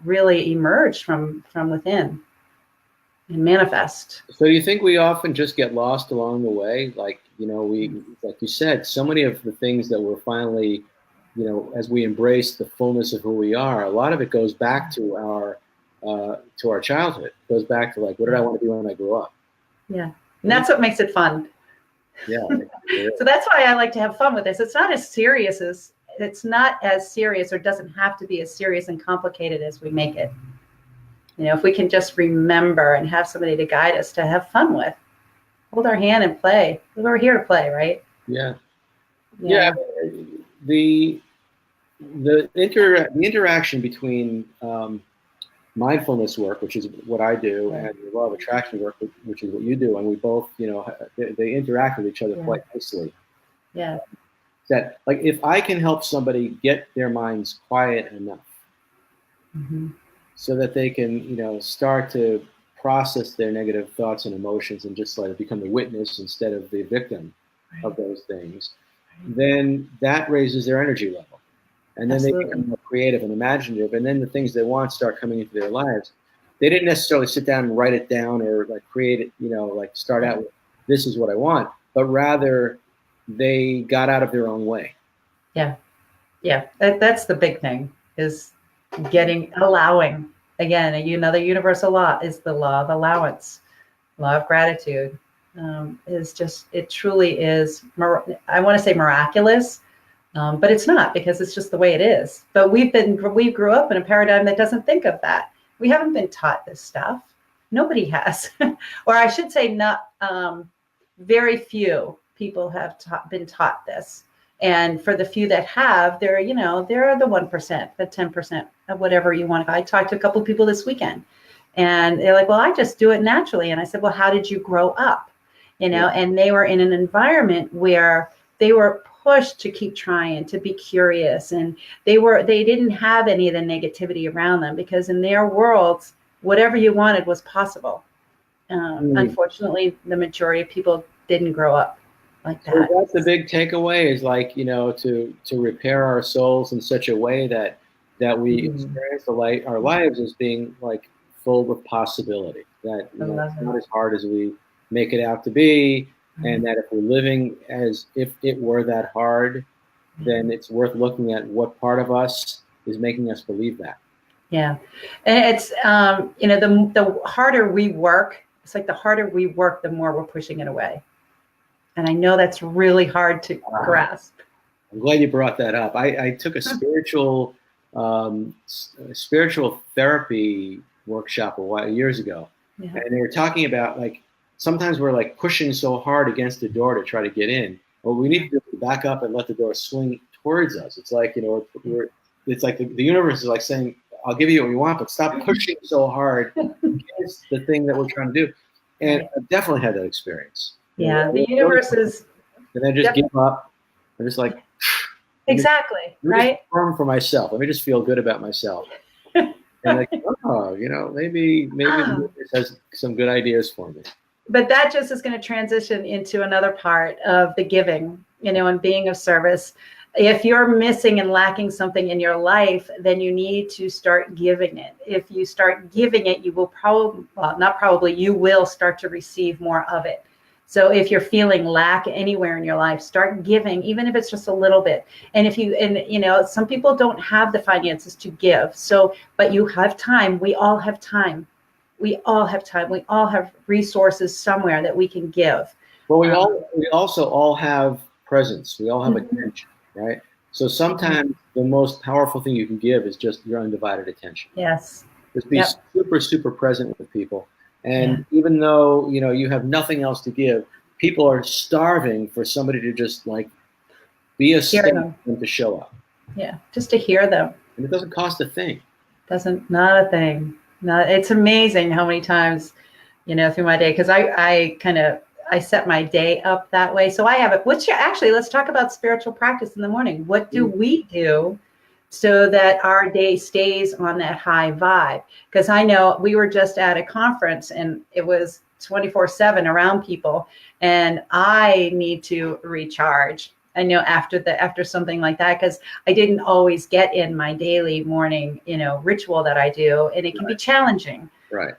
really emerge from within and manifest. So do you think we often just get lost along the way? Like you said, so many of the things that we're finally, as we embrace the fullness of who we are, a lot of it goes back to our childhood. It goes back to what did I want to be when I grew up? Yeah. And that's what makes it fun. Yeah. So that's why I like to have fun with this. It's not as serious or doesn't have to be as serious and complicated as we make it. If we can just remember and have somebody to guide us to have fun with, hold our hand and play. We're here to play, right? Yeah. The interaction between mindfulness work, which is what I do, and the law of attraction work, which is what you do, and we both, they interact with each other quite nicely. Yeah. That if I can help somebody get their minds quiet enough, so that they can start to process their negative thoughts and emotions and just become the witness instead of the victim of those things, then that raises their energy level, and then they become more creative and imaginative, and then the things they want start coming into their lives. They didn't necessarily sit down and write it down or create it, start out with this is what I want, but rather they got out of their own way. Yeah. That's the big thing, is allowing. Again, another universal law is the law of allowance, law of gratitude. is just, it truly is, I want to say miraculous, but it's not, because it's just the way it is. But we grew up in a paradigm that doesn't think of that. We haven't been taught this stuff. Nobody has, or I should say not, very few people have been taught this. And for the few that have, they're the 1%, the 10% of whatever you want. I talked to a couple of people this weekend, and they're like, well, I just do it naturally. And I said, well, how did you grow up? And they were in an environment where they were pushed to keep trying, to be curious. And they didn't have any of the negativity around them, because in their worlds, whatever you wanted was possible. Unfortunately, the majority of people didn't grow up like that. So that's the big takeaway, is like, to repair our souls in such a way that we experience our lives as being like full with possibility, that it's not as hard as we make it out to be, and that if we're living as if it were that hard, then it's worth looking at what part of us is making us believe that. Yeah. And it's, the harder we work, it's like the harder we work, the more we're pushing it away. And I know that's really hard to grasp. I'm glad you brought that up. I took a spiritual therapy workshop years ago. Yeah. And they were talking about, like, sometimes we're like pushing so hard against the door to try to get in. Well, we need to back up and let the door swing towards us. It's like, it's like the universe is like saying, I'll give you what you want, but stop pushing so hard against the thing that we're trying to do. And I definitely had that experience. Yeah, the universe is. And I just give up. I'm just like. Exactly, right? Firm for myself. Let me just feel good about myself. And like, maybe this has some good ideas for me. But that just is going to transition into another part of the giving, and being of service. If you're missing and lacking something in your life, then you need to start giving it. If you start giving it, you will you will start to receive more of it. So if you're feeling lack anywhere in your life, start giving, even if it's just a little bit. And some people don't have the finances to give. But you have time. We all have time. We all have time. We all have resources somewhere that we can give. Well, we also all have presence. We all have attention, right? So sometimes the most powerful thing you can give is just your undivided attention. Yes. Just be super, super present with people. And even though, you have nothing else to give, people are starving for somebody to just like be a statement and to show up. Yeah, just to hear them. And it doesn't cost a thing. Not a thing. It's amazing how many times, through my day, because I set my day up that way. So I have it. Let's talk about spiritual practice in the morning. What do we do so that our day stays on that high vibe? Because I know we were just at a conference and it was 24/7 around people, and I need to recharge. I know after something like that, because I didn't always get in my daily morning, ritual that I do, and it can be challenging. Right.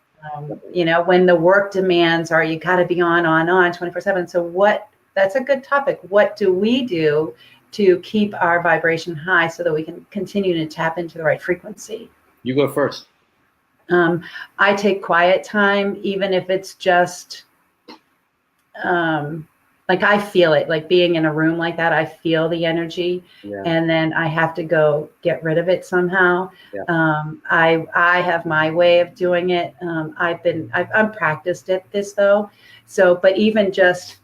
When the work demands are, you got to be on 24/7. So that's a good topic. What do we do to keep our vibration high so that we can continue to tap into the right frequency? You go first. I take quiet time, even if it's just, like I feel it, like being in a room like that, I feel the energy, and then I have to go get rid of it somehow. Yeah. I have my way of doing it. I'm practiced at this though. So, but even just,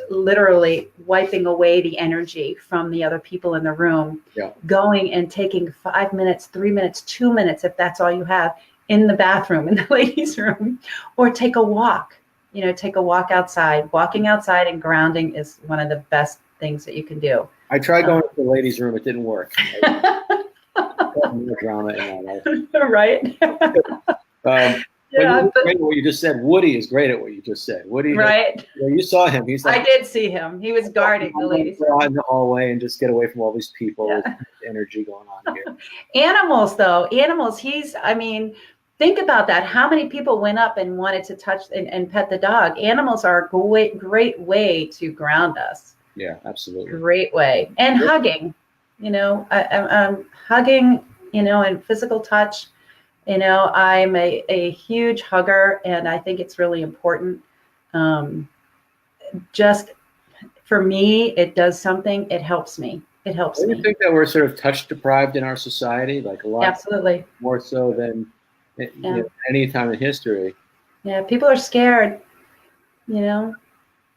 literally wiping away the energy from the other people in the room, going and taking 5 minutes, 3 minutes, 2 minutes, if that's all you have, in the bathroom, in the ladies' room, or take a walk. Take a walk outside. Walking outside and grounding is one of the best things that you can do. I tried going to the ladies' room. It didn't work. More drama in my life. Right. Great at what you just said. Woody is great at what you just said. Woody, right? You saw him. He's like, I did see him. He was guarding the ladies' room. In the hallway and just get away from all these people with energy going on here. Animals, though. Think about that. How many people went up and wanted to touch and pet the dog? Animals are a great way to ground us. Yeah, absolutely. Great way. And hugging, hugging, and physical touch. I'm a huge hugger, and I think it's really important. just for me, it does something. It helps me. It helps Do you me. think that we're sort of touch deprived in our society, like a lot Absolutely. more so than any time in history? Yeah, people are scared, you know.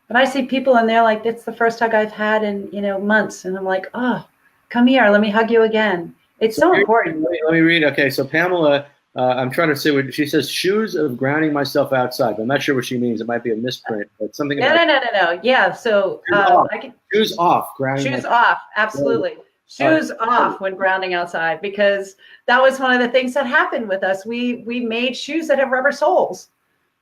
But I see people and they're like, it's the first hug I've had in, months. And I'm like, oh, come here. Let me hug you again. It's so important. Let me read. Okay, so Pamela, I'm trying to say what she says. Shoes of grounding myself outside. But I'm not sure what she means. It might be a misprint, but something about No. Yeah. So shoes off, grounding. Shoes off. Absolutely. Shoes off when grounding outside, because that was one of the things that happened with us. We made shoes that have rubber soles.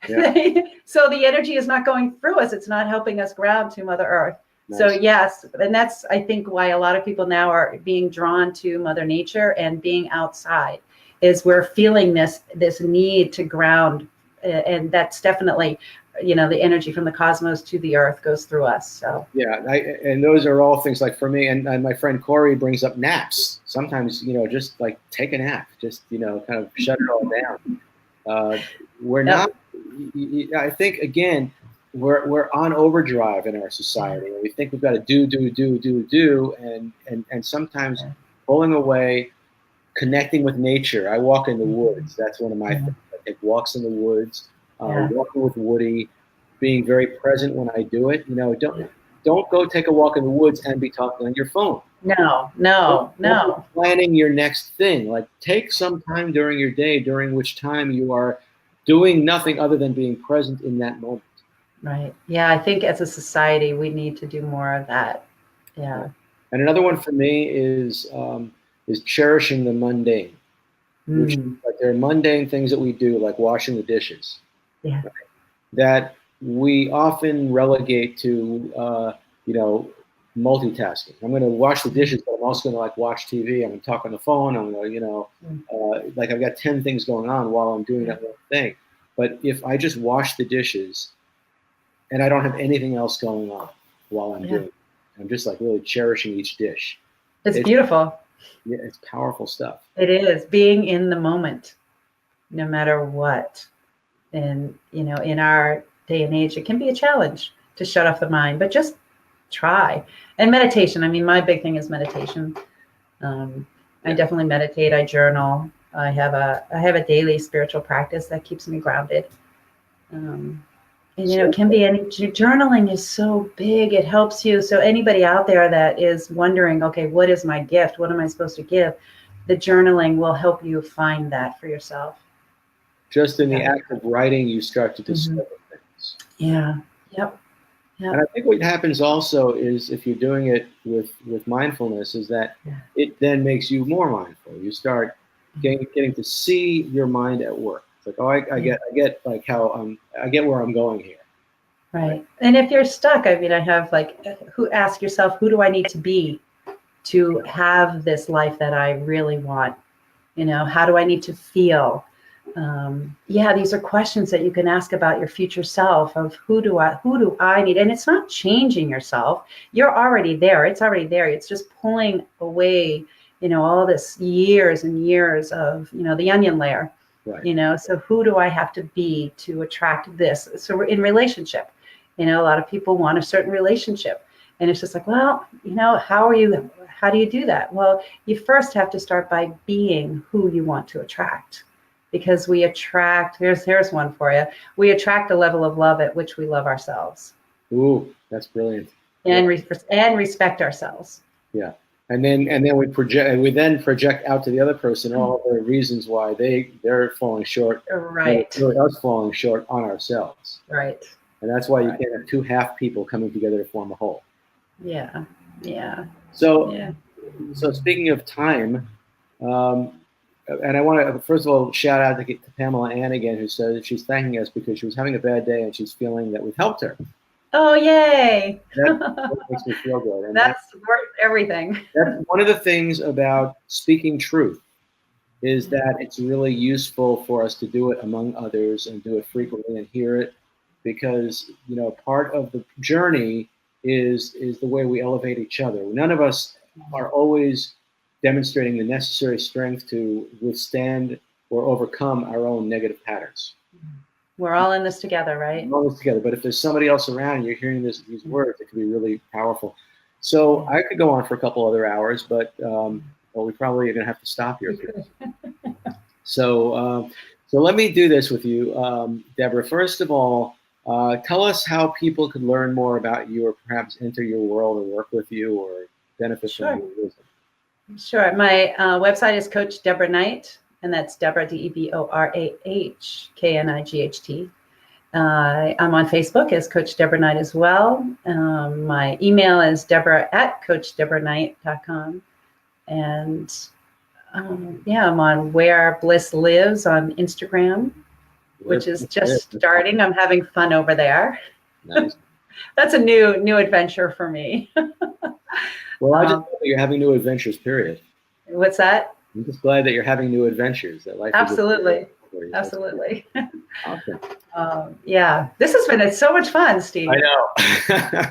Yeah. So the energy is not going through us. It's not helping us ground to Mother Earth. Nice. So yes, and that's, I think, why a lot of people now are being drawn to Mother Nature and being outside, is we're feeling this need to ground, and that's definitely, the energy from the cosmos to the earth goes through us. So yeah, and those are all things, like for me, and my friend Corey brings up naps. Sometimes, just like take a nap, just kind of shut it all down. We're not. I think, again, we're on overdrive in our society. We think we've got to do, and sometimes pulling away, connecting with nature. I walk in the woods. That's one of my things. I take walks in the woods, walking with Woody, being very present when I do it. Don't go take a walk in the woods and be talking on your phone. No. Don't planning your next thing. Like, take some time during your day during which time you are doing nothing other than being present in that moment. Right. Yeah, I think as a society we need to do more of that. Yeah. And another one for me is cherishing the mundane. Which, like, there are mundane things that we do, like washing the dishes. Yeah. Right, that we often relegate to multitasking. I'm going to wash the dishes, but I'm also going to watch TV. I'm going to talk on the phone. I'm going to, like, I've got 10 things going on while I'm doing that one thing. But if I just wash the dishes and I don't have anything else going on while I'm doing it, I'm just like really cherishing each dish. It's beautiful. Yeah, it's powerful stuff. It is being in the moment, no matter what. And, in our day and age, it can be a challenge to shut off the mind, but just try. And meditation. I mean, my big thing is meditation. I definitely meditate. I journal. I have a daily spiritual practice that keeps me grounded. And, it can be journaling is so big. It helps you. So anybody out there that is wondering, okay, what is my gift? What am I supposed to give? The journaling will help you find that for yourself. Just in the act of writing, you start to discover things. Yeah. Yep. And I think what happens also is, if you're doing it with mindfulness, is that it then makes you more mindful. You start getting to see your mind at work. It's like, oh, I get like how I get where I'm going here. Right. And if you're stuck, I mean, I have ask yourself, who do I need to be to have this life that I really want? How do I need to feel? These are questions that you can ask about your future self, of who do I need? And it's not changing yourself. You're already there. It's already there. It's just pulling away, all this years and years of, the onion layer, right. So who do I have to be to attract this? So we're in relationship, a lot of people want a certain relationship, and it's just like, well, how do you do that? Well, you first have to start by being who you want to attract. Because we attract, here's one for you. We attract a level of love at which we love ourselves. Ooh, that's brilliant. And respect ourselves. Yeah. And then we project out to the other person all the reasons why they're falling short. Right. Really us falling short on ourselves. Right. And that's why you can't have two half people coming together to form a whole. Yeah. Yeah. So speaking of time, and I want to, first of all, shout out to Pamela Ann again, who said that she's thanking us because she was having a bad day and she's feeling that we've helped her. Oh, yay. That makes me feel good. And that's worth everything. That's one of the things about speaking truth, is that it's really useful for us to do it among others and do it frequently and hear it, because, part of the journey is the way we elevate each other. None of us are always demonstrating the necessary strength to withstand or overcome our own negative patterns. We're all in this together, right? We're all in this together. But if there's somebody else around and you're hearing these words, it can be really powerful. So I could go on for a couple other hours, but we probably are going to have to stop here. So let me do this with you, Deborah. First of all, tell us how people could learn more about you, or perhaps enter your world, or work with you, or benefit from your wisdom. Sure. My website is Coach Deborah Knight, and that's Deborah, DeborahKnight. I'm on Facebook as Coach Deborah Knight as well. My email is Deborah@CoachDeborahKnight.com. And I'm on Where Bliss Lives on Instagram, which is just starting. I'm having fun over there. Nice. That's a new adventure for me. Well, I just know that you're having new adventures, period. What's that? I'm just glad that you're having new adventures. That life Absolutely. Absolutely. Awesome. Yeah, this has been so much fun, Steve. I know.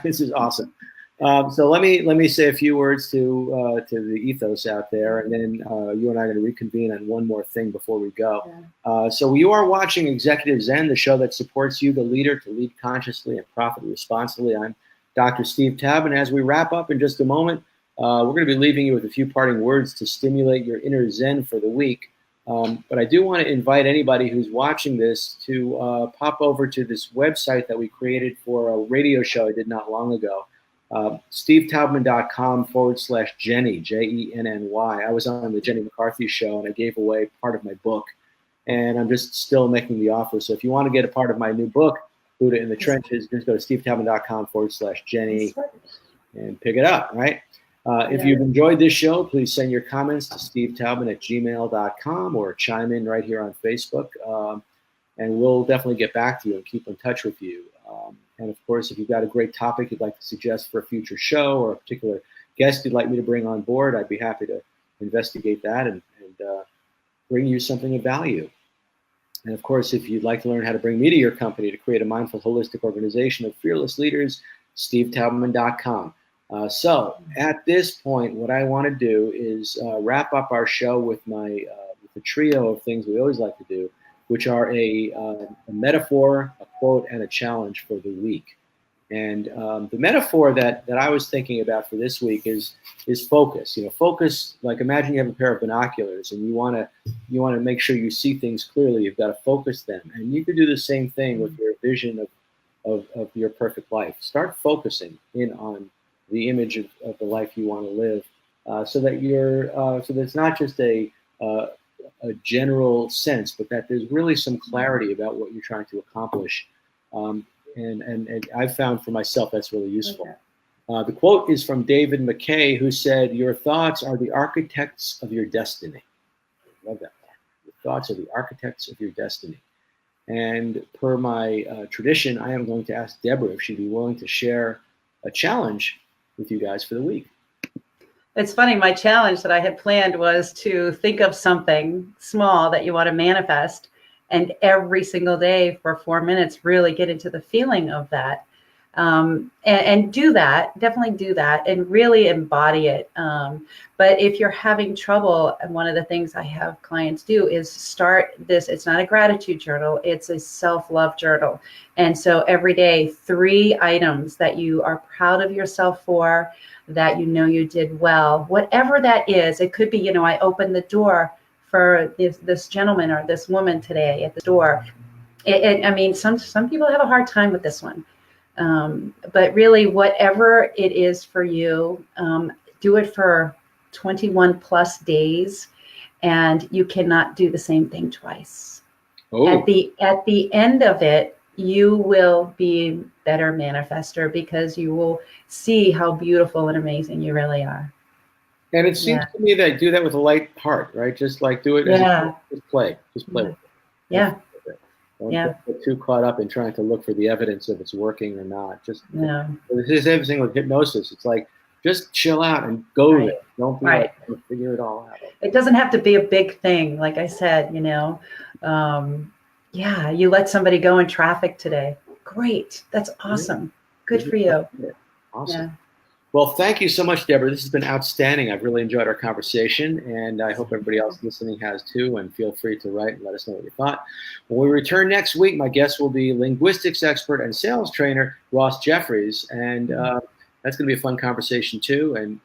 This is awesome. So let me say a few words to the ethos out there, and then you and I are going to reconvene on one more thing before we go. Yeah. So you are watching Executive Zen, the show that supports you, the leader, to lead consciously and profit responsibly. I'm Dr. Steve Taub, and as we wrap up in just a moment, we're going to be leaving you with a few parting words to stimulate your inner Zen for the week. But I do want to invite anybody who's watching this to pop over to this website that we created for a radio show I did not long ago. SteveTaubman.com/Jenny, Jenny. I was on the Jenny McCarthy show, and I gave away part of my book, and I'm just still making the offer. So if you want to get a part of my new book, Buddha in the Trenches, just go to SteveTaubman.com/Jenny and pick it up, right? If you've enjoyed this show, please send your comments to SteveTaubman@gmail.com or chime in right here on Facebook, and we'll definitely get back to you and keep in touch with you. And of course, if you've got a great topic you'd like to suggest for a future show, or a particular guest you'd like me to bring on board, I'd be happy to investigate that and bring you something of value. And of course, if you'd like to learn how to bring me to your company to create a mindful, holistic organization of fearless leaders, SteveTaubman.com. So at this point, what I want to do is wrap up our show with the trio of things we always like to do, which are a metaphor, a quote, and a challenge for the week. And the metaphor that I was thinking about for this week is focus. Focus. Like, imagine you have a pair of binoculars and you want to make sure you see things clearly. You've got to focus them, and you could do the same thing with your vision of your perfect life. Start focusing in on the image of the life you want to live, so that it's not just a general sense, but that there's really some clarity about what you're trying to accomplish. And I've found for myself that's really useful. Okay. The quote is from David McKay, who said, "Your thoughts are the architects of your destiny." Love that. Your thoughts are the architects of your destiny. And per my tradition, I am going to ask Deborah if she'd be willing to share a challenge with you guys for the week. It's funny, my challenge that I had planned was to think of something small that you want to manifest, and every single day for 4 minutes, really get into the feeling of that. And do that, definitely do that, and really embody it. But if you're having trouble, and one of the things I have clients do is start this, it's not a gratitude journal, it's a self-love journal. And so every day, 3 items that you are proud of yourself for, that you did well, whatever that is. It could be, I opened the door for this gentleman or this woman today at the door. Some people have a hard time with this one. But really, whatever it is for you, do it for 21 plus days, and you cannot do the same thing twice. Oh. At the end of it, you will be better manifester, because you will see how beautiful and amazing you really are. And it seems to me that do that with a light heart, right? Just like do it, just play with it. Yeah. Don't get too caught up in trying to look for the evidence if it's working or not. This is everything with hypnosis. It's like, just chill out and go with it. Don't be like, figure it all out. It doesn't have to be a big thing. Like I said, you let somebody go in traffic today. Great. That's awesome. Good for you. Awesome. Yeah. Well, thank you so much, Deborah. This has been outstanding. I've really enjoyed our conversation, and I hope everybody else listening has too. And feel free to write and let us know what you thought. When we return next week, my guest will be linguistics expert and sales trainer Ross Jeffries, and that's going to be a fun conversation too. And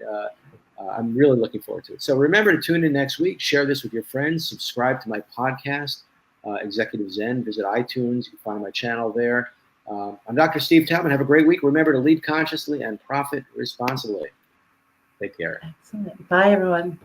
I'm really looking forward to it. So remember to tune in next week. Share this with your friends. Subscribe to my podcast, Executive Zen. Visit iTunes. You can find my channel there. I'm Dr. Steve Tapman. Have a great week. Remember to lead consciously and profit responsibly. Take care. Excellent. Bye, everyone.